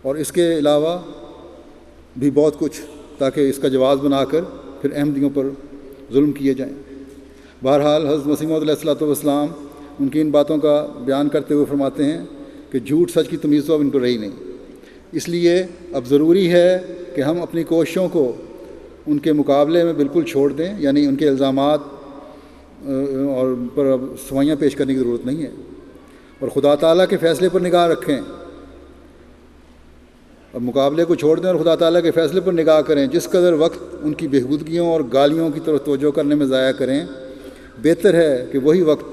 اور اس کے علاوہ بھی بہت کچھ، تاکہ اس کا جواز بنا کر پھر احمدیوں پر ظلم کیے جائیں۔ بہرحال حضرت مسیح موعود علیہ الصلوۃ والسلام ان کی ان باتوں کا بیان کرتے ہوئے فرماتے ہیں کہ جھوٹ سچ کی تمیز تو اب ان کو رہی نہیں، اس لیے اب ضروری ہے کہ ہم اپنی کوششوں کو ان کے مقابلے میں بالکل چھوڑ دیں، یعنی ان کے الزامات اور پر اب سوائیاں پیش کرنے کی ضرورت نہیں ہے، اور خدا تعالیٰ کے فیصلے پر نگاہ رکھیں۔ اب مقابلے کو چھوڑ دیں اور خدا تعالیٰ کے فیصلے پر نگاہ کریں۔ جس قدر وقت ان کی بہبودگیوں اور گالیوں کی طرف توجہ کرنے میں ضائع کریں، بہتر ہے کہ وہی وقت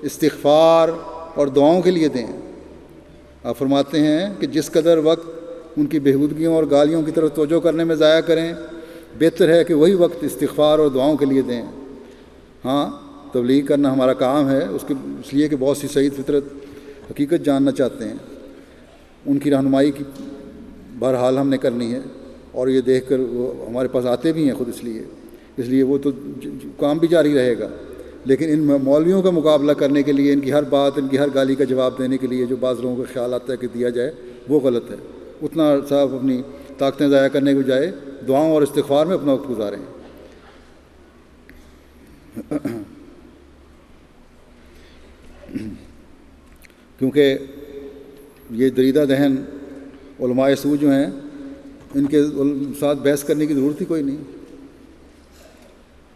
استغفار اور دعاؤں کے لیے دیں۔ آپ فرماتے ہیں کہ جس قدر وقت ان کی بہبودگیوں اور گالیوں کی طرف توجہ کرنے میں ضائع کریں، بہتر ہے کہ وہی وقت استغفار اور دعاؤں کے لیے دیں۔ ہاں، تبلیغ کرنا ہمارا کام ہے، اس لیے کہ بہت سی سعید فطرت حقیقت جاننا چاہتے ہیں، ان کی رہنمائی کی بہرحال ہم نے کرنی ہے، اور یہ دیکھ کر وہ ہمارے پاس آتے بھی ہیں خود، اس لیے وہ تو کام بھی جاری رہے گا۔ لیکن ان مولویوں کا مقابلہ کرنے کے لیے، ان کی ہر بات، ان کی ہر گالی کا جواب دینے کے لیے جو بعض لوگوں کا خیال آتا ہے کہ دیا جائے، وہ غلط ہے۔ اتنا صاحب اپنی طاقتیں ضائع کرنے کے بجائے دعاؤں اور استغفار میں اپنا وقت گزاریں۔ کیونکہ یہ دریدہ ذہن علماء سو جو ہیں، ان کے ساتھ بحث کرنے کی ضرورت ہی کوئی نہیں،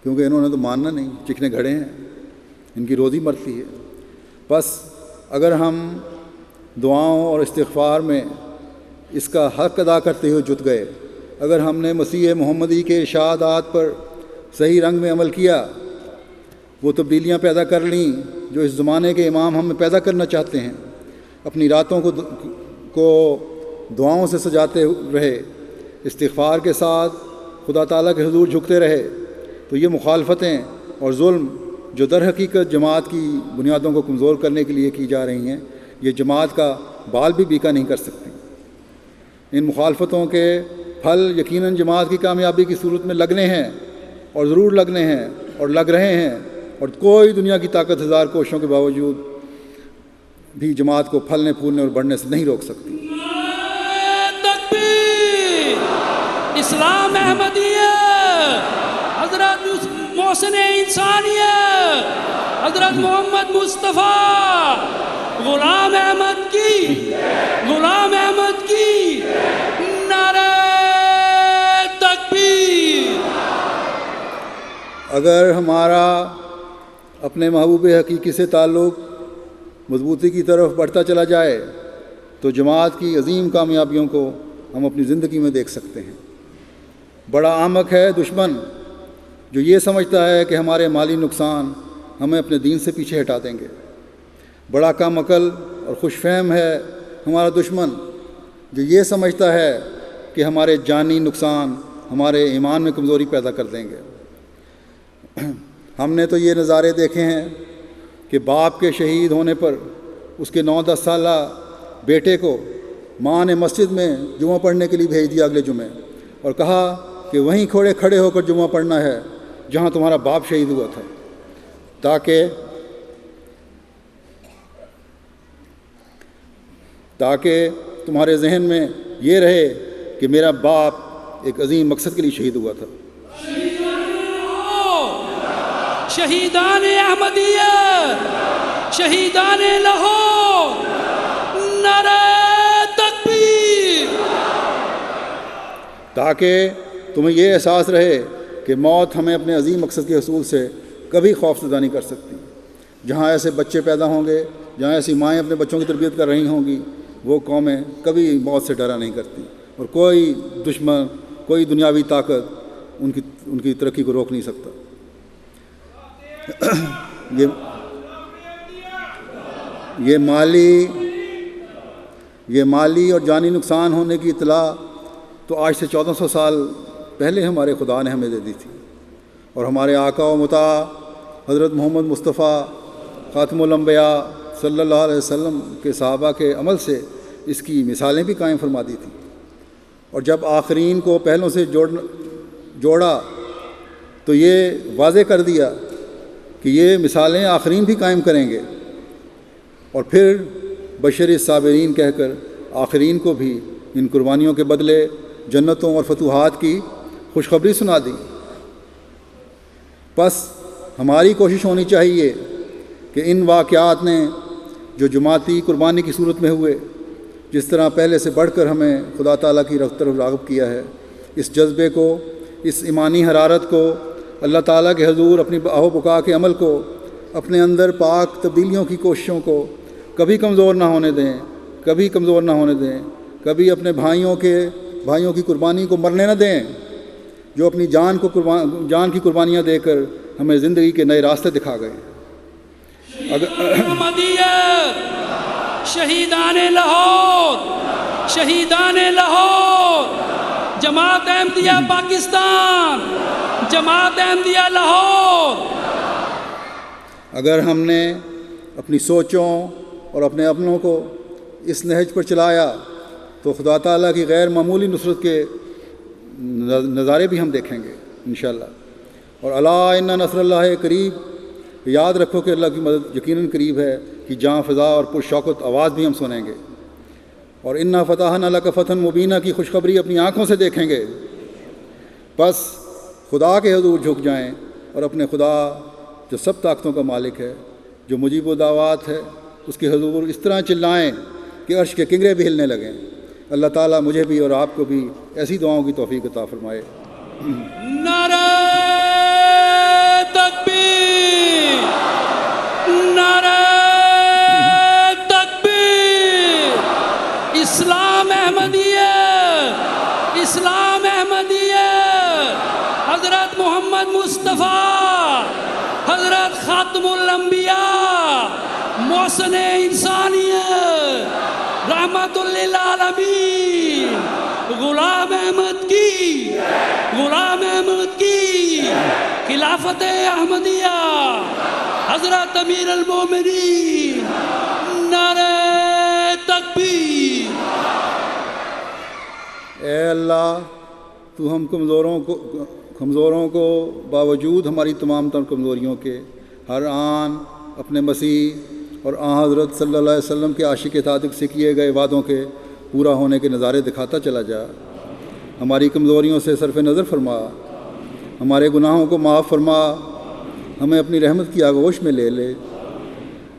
کیونکہ انہوں نے تو ماننا نہیں، چکنے گھڑے ہیں، ان کی روزی مرتی ہے۔ بس اگر ہم دعاؤں اور استغفار میں اس کا حق ادا کرتے ہوئے جت گئے، اگر ہم نے مسیح محمدی کے ارشادات پر صحیح رنگ میں عمل کیا، وہ تبدیلیاں پیدا کر لیں جو اس زمانے کے امام ہم میں پیدا کرنا چاہتے ہیں، اپنی راتوں کو دعاؤں سے سجاتے رہے، استغفار کے ساتھ خدا تعالیٰ کے حضور جھکتے رہے، تو یہ مخالفتیں اور ظلم جو در حقیقت جماعت کی بنیادوں کو کمزور کرنے کے لیے کی جا رہی ہیں، یہ جماعت کا بال بھی بیکا نہیں کر سکتی۔ ان مخالفتوں کے پھل یقیناً جماعت کی کامیابی کی صورت میں لگنے ہیں، اور ضرور لگنے ہیں، اور لگ رہے ہیں، اور کوئی دنیا کی طاقت ہزار کوششوں کے باوجود بھی جماعت کو پھلنے پھولنے اور بڑھنے سے نہیں روک سکتی۔ تکبیر! اسلام احمدیہ، حضرت محسن انسانیت، حضرت محمد مصطفیٰ، غلام احمد کی نعرہ تکبیر! اگر ہمارا اپنے محبوب حقیقی سے تعلق مضبوطی کی طرف بڑھتا چلا جائے تو جماعت کی عظیم کامیابیوں کو ہم اپنی زندگی میں دیکھ سکتے ہیں۔ بڑا احمق ہے دشمن جو یہ سمجھتا ہے کہ ہمارے مالی نقصان ہمیں اپنے دین سے پیچھے ہٹا دیں گے۔ بڑا کم عقل اور خوش فہم ہے ہمارا دشمن جو یہ سمجھتا ہے کہ ہمارے جانی نقصان ہمارے ایمان میں کمزوری پیدا کر دیں گے۔ ہم نے تو یہ نظارے دیکھے ہیں کہ باپ کے شہید ہونے پر اس کے 9-10 سالہ بیٹے کو ماں نے مسجد میں جمعہ پڑھنے کے لیے بھیج دیا اگلے جمعے، اور کہا کہ وہیں کھڑے ہو کر جمعہ پڑھنا ہے جہاں تمہارا باپ شہید ہوا تھا، تاکہ تمہارے ذہن میں یہ رہے کہ میرا باپ ایک عظیم مقصد کے لیے شہید ہوا تھا۔ شہیدان احمدیت، شہیدان لاہور، نعرہ تکبیر! تاکہ تمہیں یہ احساس رہے کہ موت ہمیں اپنے عظیم مقصد کے حصول سے کبھی خوف زدہ نہیں کر سکتی۔ جہاں ایسے بچے پیدا ہوں گے، جہاں ایسی مائیں اپنے بچوں کی تربیت کر رہی ہوں گی، وہ قومیں کبھی موت سے ڈرا نہیں کرتی، اور کوئی دشمن، کوئی دنیاوی طاقت ان کی ترقی کو روک نہیں سکتا۔ یہ مالی اور جانی نقصان ہونے کی اطلاع تو آج سے 1400 سال پہلے ہمارے خدا نے ہمیں دے دی تھی، اور ہمارے آقا و مطاع حضرت محمد مصطفیٰ خاتم الانبیاء صلی اللہ علیہ وسلم کے صحابہ کے عمل سے اس کی مثالیں بھی قائم فرما دی تھیں۔ اور جب آخرین کو پہلوں سے جوڑا تو یہ واضح کر دیا کہ یہ مثالیں آخرین بھی قائم کریں گے، اور پھر بشر صابرین کہہ کر آخرین کو بھی ان قربانیوں کے بدلے جنتوں اور فتوحات کی خوشخبری سنا دی۔ بس ہماری کوشش ہونی چاہیے کہ ان واقعات نے جو جماعتی قربانی کی صورت میں ہوئے، جس طرح پہلے سے بڑھ کر ہمیں خدا تعالیٰ کی طرف راغب کیا ہے، اس جذبے کو، اس ایمانی حرارت کو، اللہ تعالیٰ کے حضور اپنی آہ و بکا کے عمل کو، اپنے اندر پاک تبدیلیوں کی کوششوں کو کبھی کمزور نہ ہونے دیں، کبھی اپنے بھائیوں کی قربانی کو مرنے نہ دیں، جو اپنی جان کی قربانیاں دے کر ہمیں زندگی کے نئے راستے دکھا گئے۔ شہیدان لاہور، جماعت احمدیہ پاکستان، جماعت احمدیہ لاہور۔ اگر ہم نے اپنی سوچوں اور اپنے عملوں کو اس نہج پر چلایا تو خدا تعالیٰ کی غیر معمولی نصرت کے نظارے بھی ہم دیکھیں گے انشاءاللہ۔ اور الا ان نصر اللہ قریب، یاد رکھو کہ اللہ کی مدد یقیناً قریب ہے، کہ جاں فضا اور پرشوقت آواز بھی ہم سنیں گے، اور انا فتحنا لک فتحا مبینہ کی خوشخبری اپنی آنکھوں سے دیکھیں گے۔ بس خدا کے حضور جھک جائیں اور اپنے خدا جو سب طاقتوں کا مالک ہے، جو مجیب و دعوات ہے، اس کے حضور اس طرح چلائیں کہ عرش کے کنگرے بھی ہلنے لگیں۔ اللہ تعالیٰ مجھے بھی اور آپ کو بھی ایسی دعاؤں کی توفیق عطا فرمائے۔ نعرہ تکبیر، نعرہ تکبیر، اسلام احمدیت، اسلام احمدیت، حضرت محمد مصطفیٰ، حضرت خاتم الانبیاء، محسن انسانیت، رحمت للعالمین، غلام احمد کی خلافت احمدیہ، حضرت امیر المومنین، نعرہ تکبیر۔ اے اللہ، تو ہم کمزوروں کو باوجود ہماری تمام تر کمزوریوں کے ہر آن اپنے مسیح اور آن حضرت صلی اللہ علیہ وسلم کے عاشق صادق سے کیے گئے وعدوں کے پورا ہونے کے نظارے دکھاتا چلا جا۔ ہماری کمزوریوں سے صرف نظر فرما، ہمارے گناہوں کو معاف فرما، ہمیں اپنی رحمت کی آغوش میں لے لے۔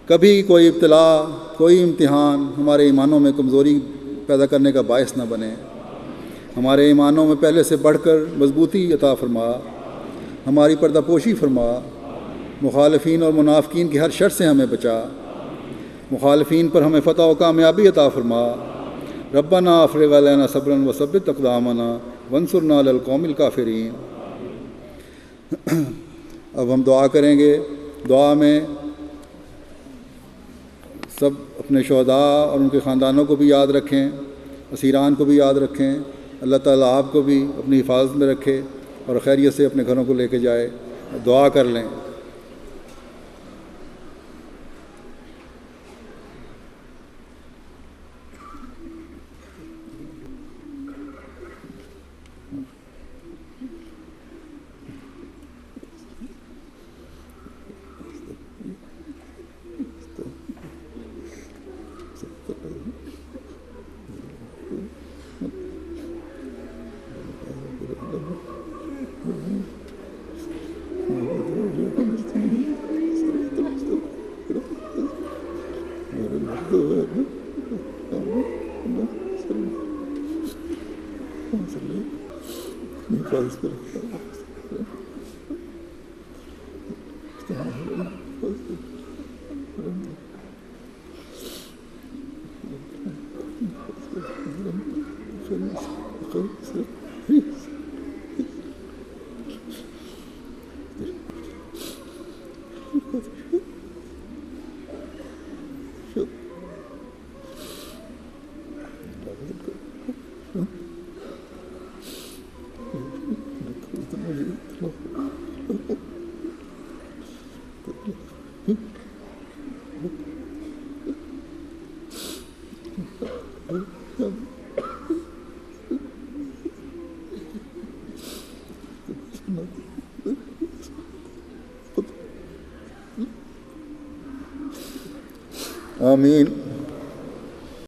کبھی کوئی ابتلا، کوئی امتحان ہمارے ایمانوں میں کمزوری پیدا کرنے کا باعث نہ بنے۔ ہمارے ایمانوں میں پہلے سے بڑھ کر مضبوطی عطا فرما، ہماری پردہ پوشی فرما، مخالفین اور منافقین کی ہر شر سے ہمیں بچا، مخالفین پر ہمیں فتح و کامیابی عطا فرما۔ ربنا افرغ علینا صبرا وثبت اقدامنا وانصرنا علی القوم الکافرین۔ اب ہم دعا کریں گے۔ دعا میں سب اپنے شہداء اور ان کے خاندانوں کو بھی یاد رکھیں، اسیران کو بھی یاد رکھیں۔ اللہ تعالیٰ آپ کو بھی اپنی حفاظت میں رکھے اور خیریت سے اپنے گھروں کو لے کے جائے۔ دعا کر لیں۔ آمین۔